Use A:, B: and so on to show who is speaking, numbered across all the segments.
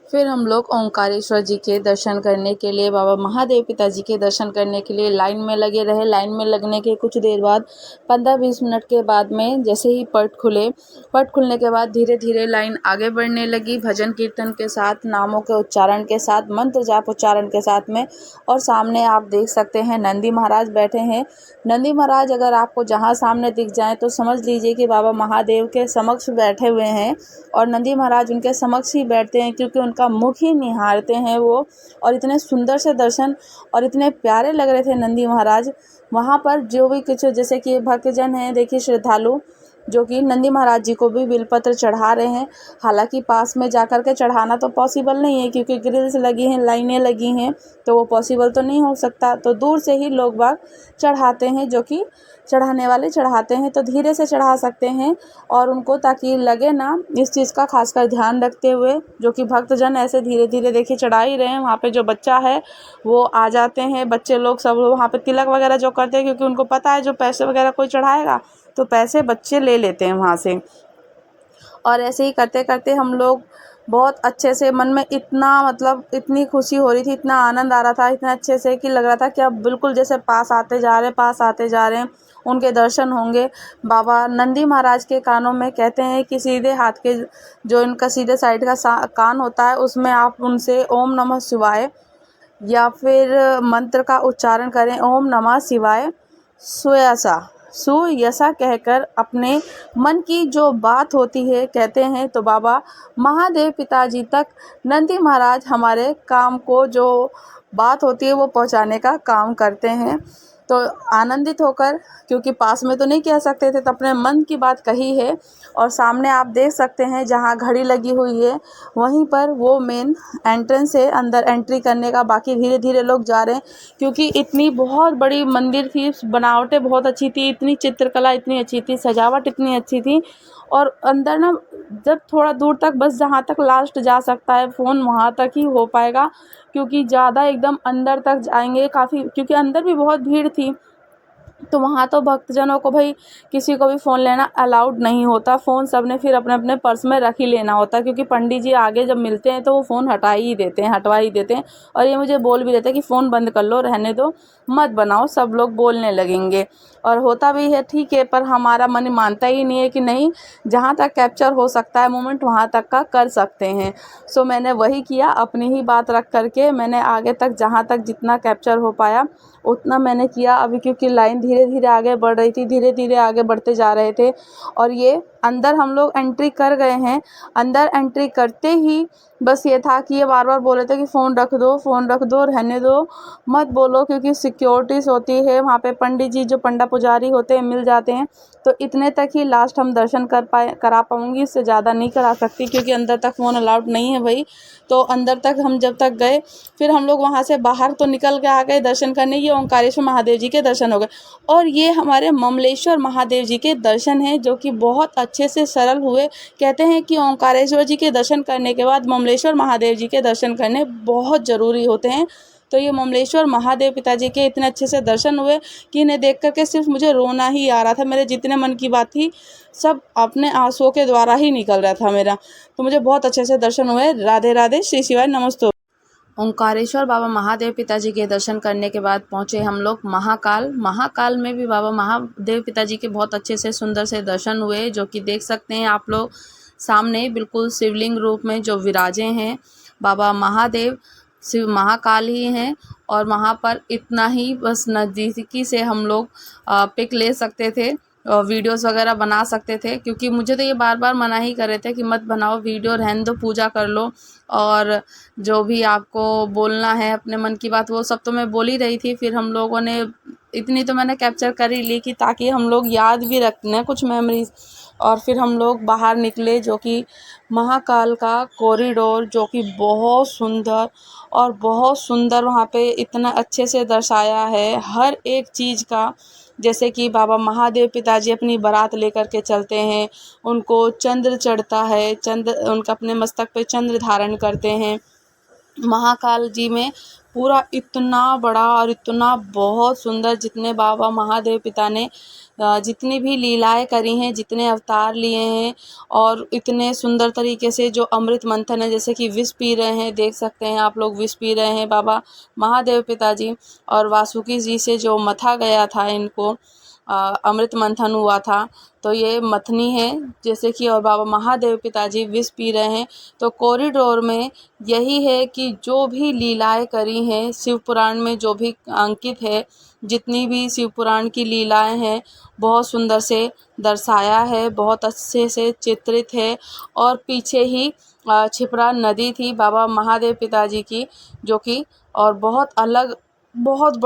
A: फिर हम लोग ओंकारेश्वर जी के दर्शन करने के लिए, बाबा महादेव पिताजी के दर्शन करने के लिए लाइन में लगे रहे। लाइन में लगने के कुछ देर बाद 15-20 मिनट के बाद में जैसे ही पट खुलने के बाद धीरे धीरे लाइन आगे बढ़ने लगी, भजन कीर्तन के साथ, नामों के उच्चारण के साथ, मंत्र जाप उच्चारण के साथ में। और सामने आप देख सकते हैं नंदी महाराज बैठे हैं। नंदी महाराज अगर आपको जहाँ सामने दिख जाए तो समझ लीजिए कि बाबा महादेव के समक्ष बैठे हुए हैं, और नंदी महाराज उनके समक्ष ही बैठते हैं, क्योंकि उनका मुख ही निहारते हैं वो। और इतने सुंदर से दर्शन और इतने प्यारे लग रहे थे नंदी महाराज। वहाँ पर जो भी कुछ जैसे कि भक्तजन हैं, देखिए श्रद्धालु, जो कि नंदी महाराज जी को भी बिलपत्र चढ़ा रहे हैं। हालांकि पास में जाकर के चढ़ाना तो पॉसिबल नहीं है, क्योंकि ग्रिल्स लगी हैं, लाइनें लगी हैं, तो वो पॉसिबल तो नहीं हो सकता। तो दूर से ही लोग बाग चढ़ाते हैं, जो कि चढ़ाने वाले चढ़ाते हैं, तो धीरे से चढ़ा सकते हैं और उनको ताकि लगे ना, इस चीज़ का खासकर ध्यान रखते हुए, जो कि भक्तजन ऐसे धीरे धीरे देखिए चढ़ा ही रहे हैं। वहाँ पे जो बच्चा है वो आ जाते हैं, बच्चे लोग सब वहाँ पे तिलक वगैरह जो करते हैं, क्योंकि उनको पता है जो पैसे वगैरह कोई चढ़ाएगा तो पैसे बच्चे ले लेते हैं वहाँ से। और ऐसे ही करते करते हम लोग बहुत अच्छे से, मन में इतना मतलब इतनी खुशी हो रही थी, इतना आनंद आ रहा था, इतना अच्छे से कि लग रहा था कि अब बिल्कुल जैसे पास आते जा रहे हैं, उनके दर्शन होंगे। बाबा नंदी महाराज के कानों में कहते हैं कि सीधे हाथ के जो इनका सीधे साइड का कान होता है, उसमें आप उनसे ओम नमः शिवाय या फिर मंत्र का उच्चारण करें, ओम नमः शिवाय सुयसा कहकर अपने मन की जो बात होती है कहते हैं। तो बाबा महादेव पिताजी तक नंदी महाराज हमारे काम को, जो बात होती है वो पहुंचाने का काम करते हैं। तो आनंदित होकर, क्योंकि पास में तो नहीं कह सकते थे, तो अपने मन की बात कही है। और सामने आप देख सकते हैं जहां घड़ी लगी हुई है, वहीं पर वो मेन एंट्रेंस है, अंदर एंट्री करने का। बाकी धीरे धीरे लोग जा रहे हैं, क्योंकि इतनी बहुत बड़ी मंदिर थी, बनावटें बहुत अच्छी थी, इतनी चित्रकला इतनी अच्छी थी, सजावट इतनी अच्छी थी। और अंदर ना, जब थोड़ा दूर तक, बस जहाँ तक लास्ट जा सकता है फ़ोन वहाँ तक ही हो पाएगा, क्योंकि ज़्यादा एकदम अंदर तक जाएंगे काफ़ी, क्योंकि अंदर भी बहुत भीड़ थी। तो वहाँ तो भक्तजनों को भाई किसी को भी फ़ोन लेना अलाउड नहीं होता। फ़ोन सब ने फिर अपने अपने पर्स में रख ही लेना होता है, क्योंकि पंडित जी आगे जब मिलते हैं तो वो फ़ोन हटवा ही देते हैं। और ये मुझे बोल भी देते हैं कि फ़ोन बंद कर लो, रहने दो, मत बनाओ, सब लोग बोलने लगेंगे। और होता भी है, ठीक है, पर हमारा मन मानता ही नहीं है कि नहीं, जहाँ तक कैप्चर हो सकता है मोमेंट वहाँ तक का कर सकते हैं। सो मैंने वही किया, अपनी ही बात रख करके मैंने आगे तक, जहाँ तक जितना कैप्चर हो पाया उतना मैंने किया। अभी क्योंकि लाइन धीरे धीरे आगे बढ़ रही थी, धीरे धीरे आगे बढ़ते जा रहे थे, और ये अंदर हम लोग एंट्री कर गए हैं। अंदर एंट्री करते ही बस ये था कि ये बार बार बोल रहे थे कि फ़ोन रख दो, रहने दो, मत बोलो, क्योंकि सिक्योरिटीज़ होती है वहाँ पे। पंडित जी जो पंडा पुजारी होते हैं मिल जाते हैं, तो इतने तक ही लास्ट हम दर्शन करा पाऊँगी, इससे ज़्यादा नहीं करा सकती, क्योंकि अंदर तक फ़ोन अलाउड नहीं है भाई। तो अंदर तक हम जब तक गए, फिर हम लोग वहाँ से बाहर तो निकल के आ गए दर्शन करने। ये ओंकारेश्वर महादेव जी के दर्शन हो गए, और ये हमारे ममलेश्वर महादेव जी के दर्शन हैं, जो कि बहुत अच्छे से सरल हुए। कहते हैं कि ओंकारेश्वर जी के दर्शन करने के बाद ममलेश्वर महादेव जी के दर्शन करने बहुत ज़रूरी होते हैं। तो ये ममलेश्वर महादेव पिताजी के इतने अच्छे से दर्शन हुए कि इन्हें देख करके सिर्फ मुझे रोना ही आ रहा था। मेरे जितने मन की बात थी सब अपने आंसुओं के द्वारा ही निकल रहा था मेरा। तो मुझे बहुत अच्छे से दर्शन हुए। राधे राधे, श्री शिवाय, नमस्ते। ओंकारेश्वर बाबा महादेव पिताजी के दर्शन करने के बाद पहुँचे हम लोग महाकाल में भी बाबा महादेव पिताजी के बहुत अच्छे से सुंदर से दर्शन हुए, जो कि देख सकते हैं आप लोग सामने बिल्कुल शिवलिंग रूप में जो विराजे हैं। बाबा महादेव शिव महाकाल ही हैं, और वहाँ पर इतना ही बस नज़दीकी से हम लोग पिक ले सकते थे, वीडियोस वगैरह बना सकते थे, क्योंकि मुझे तो ये बार बार मना ही कर रहे थे कि मत बनाओ वीडियो, रहने दो, पूजा कर लो, और जो भी आपको बोलना है अपने मन की बात वो सब तो मैं बोल ही रही थी। फिर हम लोगों ने इतनी तो मैंने कैप्चर कर ही ली कि ताकि हम लोग याद भी रखना कुछ मेमोरीज। और फिर हम लोग बाहर निकले, जो कि महाकाल का कॉरिडोर, जो कि बहुत सुंदर और बहुत सुंदर वहाँ पे इतना अच्छे से दर्शाया है हर एक चीज़ का। जैसे कि बाबा महादेव पिताजी अपनी बारात लेकर के चलते हैं, उनको चंद्र चढ़ता है, उनका अपने मस्तक पे चंद्र धारण करते हैं। महाकाल जी में पूरा इतना बड़ा और इतना बहुत सुंदर, जितने बाबा महादेव पिता ने जितनी भी लीलाएं करी हैं, जितने अवतार लिए हैं, और इतने सुंदर तरीके से जो अमृत मंथन है, जैसे कि विष पी रहे हैं, देख सकते हैं आप लोग, विष पी रहे हैं बाबा महादेव पिताजी। और वासुकी जी से जो मथा गया था इनको, अमृत मंथन हुआ था, तो ये मथनी है जैसे कि, और बाबा महादेव पिताजी विष पी रहे हैं। तो कॉरिडोर में यही है कि जो भी लीलाएं करी हैं शिव पुराण में, जो भी अंकित है, जितनी भी शिव पुराण की लीलाएं हैं, बहुत सुंदर से दर्शाया है, बहुत अच्छे से चित्रित है। और पीछे ही क्षिप्रा नदी थी बाबा महादेव पिताजी की, जो कि और बहुत अलग, बहुत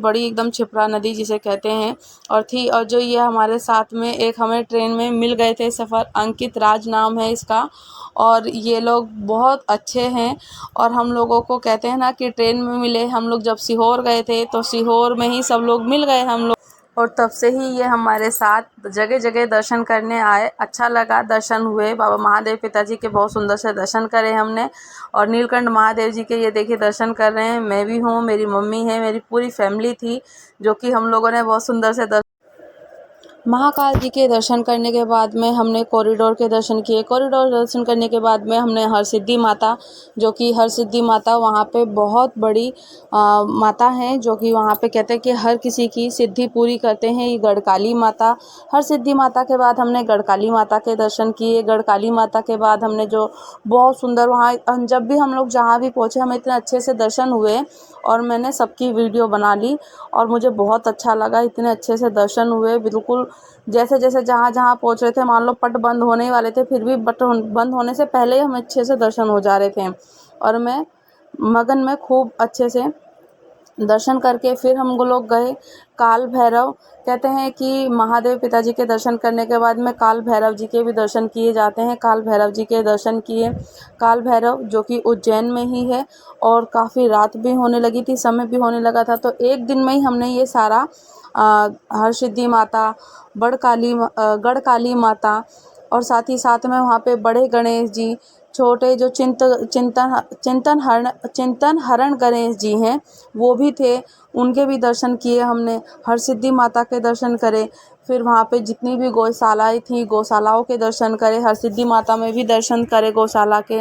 A: बड़ी एकदम क्षिप्रा नदी जिसे कहते हैं, और थी। और जो ये हमारे साथ में एक हमें ट्रेन में मिल गए थे सफ़र, अंकित राज नाम है इसका, और ये लोग बहुत अच्छे हैं। और हम लोगों को कहते हैं ना कि ट्रेन में मिले, हम लोग जब सीहोर गए थे तो सीहोर में ही सब लोग मिल गए हम लोग, और तब से ही ये हमारे साथ जगह जगह दर्शन करने आए। अच्छा लगा, दर्शन हुए, बाबा महादेव पिताजी के बहुत सुंदर से दर्शन करे हमने। और नीलकंठ महादेव जी के ये देखिए दर्शन कर रहे हैं, मैं भी हूँ, मेरी मम्मी है, मेरी पूरी फैमिली थी, जो कि हम लोगों ने बहुत सुंदर से महाकाल जी के दर्शन करने के बाद में हमने कॉरिडोर के दर्शन किए। कॉरिडोर दर्शन करने के बाद में हमने हरसिद्धि माता, जो कि हरसिद्धि माता वहाँ पे बहुत बड़ी माता हैं, जो कि वहाँ पे कहते हैं कि हर किसी की सिद्धि पूरी करते हैं, ये गढ़काली माता। हरसिद्धि माता के बाद हमने गढ़काली माता के दर्शन किए। गढ़काली माता के बाद हमने जो बहुत सुंदर वहाँ, जब भी हम लोग जहाँ भी पहुँचे हमें इतने अच्छे से दर्शन हुए, और मैंने सबकी वीडियो बना ली, और मुझे बहुत अच्छा लगा, इतने अच्छे से दर्शन हुए। बिल्कुल जैसे जैसे जहाँ जहाँ पहुँच रहे थे, मान लो पट बंद होने ही वाले थे, फिर भी पट बंद होने से पहले ही हमें अच्छे से दर्शन हो जा रहे थे, और मैं मगन में खूब अच्छे से दर्शन करके फिर हम लोग गए काल भैरव। कहते हैं कि महादेव पिताजी के दर्शन करने के बाद में काल भैरव जी के भी दर्शन किए जाते हैं। काल भैरव जी के दर्शन किए। काल भैरव जो कि उज्जैन में ही है, और काफ़ी रात भी होने लगी थी, समय भी होने लगा था, तो एक दिन में ही हमने ये सारा हरसिद्धि माता, गढ़काली माता, और साथ ही साथ में वहाँ पे बड़े गणेश जी, छोटे जो चिंतन हरण गणेश जी हैं वो भी थे, उनके भी दर्शन किए हमने। हरसिद्धि माता के दर्शन करे, फिर वहाँ पे जितनी भी गौशालाएँ थी, गौशालाओं के दर्शन करे, हरसिद्धि माता में भी दर्शन करे गौशाला के।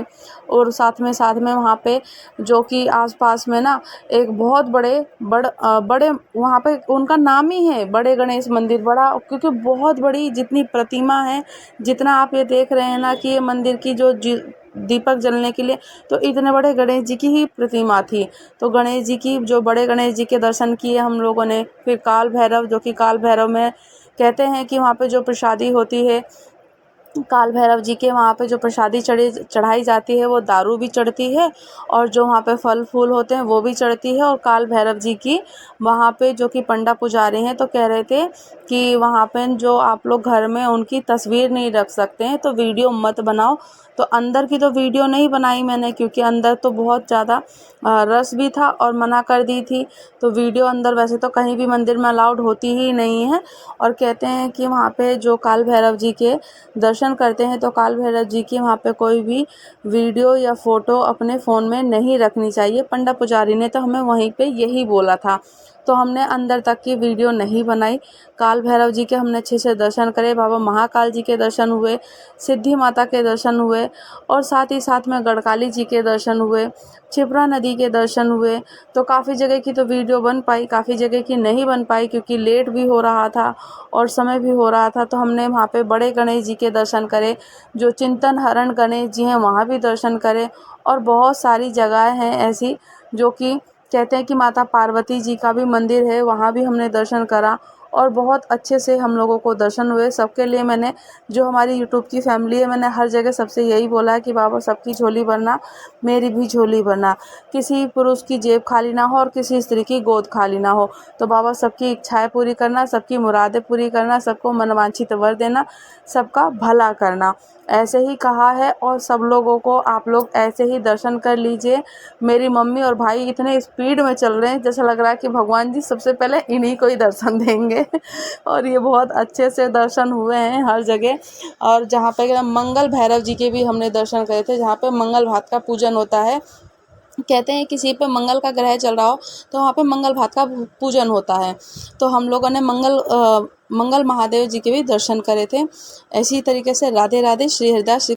A: और साथ में वहाँ पे जो कि आसपास में ना एक बहुत बड़े वहाँ पे उनका नाम ही है बड़े गणेश मंदिर, बड़ा, क्योंकि बहुत बड़ी जितनी प्रतिमा है, जितना आप ये देख रहे हैं ना कि ये मंदिर की जो दीपक जलने के लिए, तो इतने बड़े गणेश जी की ही प्रतिमा थी। तो गणेश जी की, जो बड़े गणेश जी के दर्शन किए हम लोगों ने। फिर काल भैरव, जो कि काल भैरव में कहते हैं कि वहाँ पे जो प्रसादी होती है, काल भैरव जी के वहाँ पे जो प्रसादी चढ़ाई जाती है, वो दारू भी चढ़ती है, और जो वहाँ पे फल फूल होते हैं वो भी चढ़ती है। और काल भैरव जी की वहाँ पे जो कि पंडा पुजारी हैं, तो कह रहे थे कि वहाँ पे जो आप लोग घर में उनकी तस्वीर नहीं रख सकते हैं, तो वीडियो मत बनाओ। तो अंदर की तो वीडियो नहीं बनाई मैंने, क्योंकि अंदर तो बहुत ज़्यादा रस भी था और मना कर दी थी, तो वीडियो अंदर वैसे तो कहीं भी मंदिर में अलाउड होती ही नहीं है। और कहते हैं कि वहाँ पे जो काल भैरव जी के दर्शन करते हैं, तो काल भैरव जी की वहाँ पे कोई भी वीडियो या फ़ोटो अपने फ़ोन में नहीं रखनी चाहिए। पंडा पुजारी ने तो हमें वहीं पे यही बोला था, तो हमने अंदर तक की वीडियो नहीं बनाई। काल भैरव जी के हमने अच्छे से दर्शन करे, बाबा महाकाल जी के दर्शन हुए, सिद्धि माता के दर्शन हुए, और साथ ही साथ में गढ़काली जी के दर्शन हुए, क्षिप्रा नदी के दर्शन हुए। तो काफ़ी जगह की तो वीडियो बन पाई, काफ़ी जगह की नहीं बन पाई, क्योंकि लेट भी हो रहा था और समय भी हो रहा था। तो हमने वहाँ पे बड़े गणेश जी के दर्शन करे, जो चिंतन हरण गणेश जी हैं वहाँ भी दर्शन करे, और बहुत सारी जगह हैं ऐसी जो कि कहते हैं कि माता पार्वती जी का भी मंदिर है, वहाँ भी हमने दर्शन करा, और बहुत अच्छे से हम लोगों को दर्शन हुए। सबके लिए मैंने, जो हमारी यूट्यूब की फैमिली है, मैंने हर जगह सबसे यही बोला है कि बाबा सबकी झोली भरना, मेरी भी झोली भरना, किसी पुरुष की जेब खाली ना हो और किसी स्त्री की गोद खाली ना हो। तो बाबा सबकी इच्छाएं पूरी करना, सबकी मुरादें पूरी करना, सबको मनवांछित वर देना, सबका भला करना, ऐसे ही कहा है। और सब लोगों को आप लोग ऐसे ही दर्शन कर लीजिए। मेरी मम्मी और भाई इतने स्पीड में चल रहे हैं, जैसा लग रहा है कि भगवान जी सबसे पहले इन्हीं को ही दर्शन देंगे और ये बहुत अच्छे से दर्शन हुए हैं हर जगह। और जहाँ पे मंगल भैरव जी के भी हमने दर्शन करे थे, जहाँ पे मंगल भात का पूजन होता है, कहते हैं किसी पे मंगल का ग्रह चल रहा हो तो वहाँ पे मंगल भात का पूजन होता है। तो हम लोगों ने मंगल महादेव जी के भी दर्शन करे थे। ऐसी तरीके से राधे राधे। श्री हरिदास।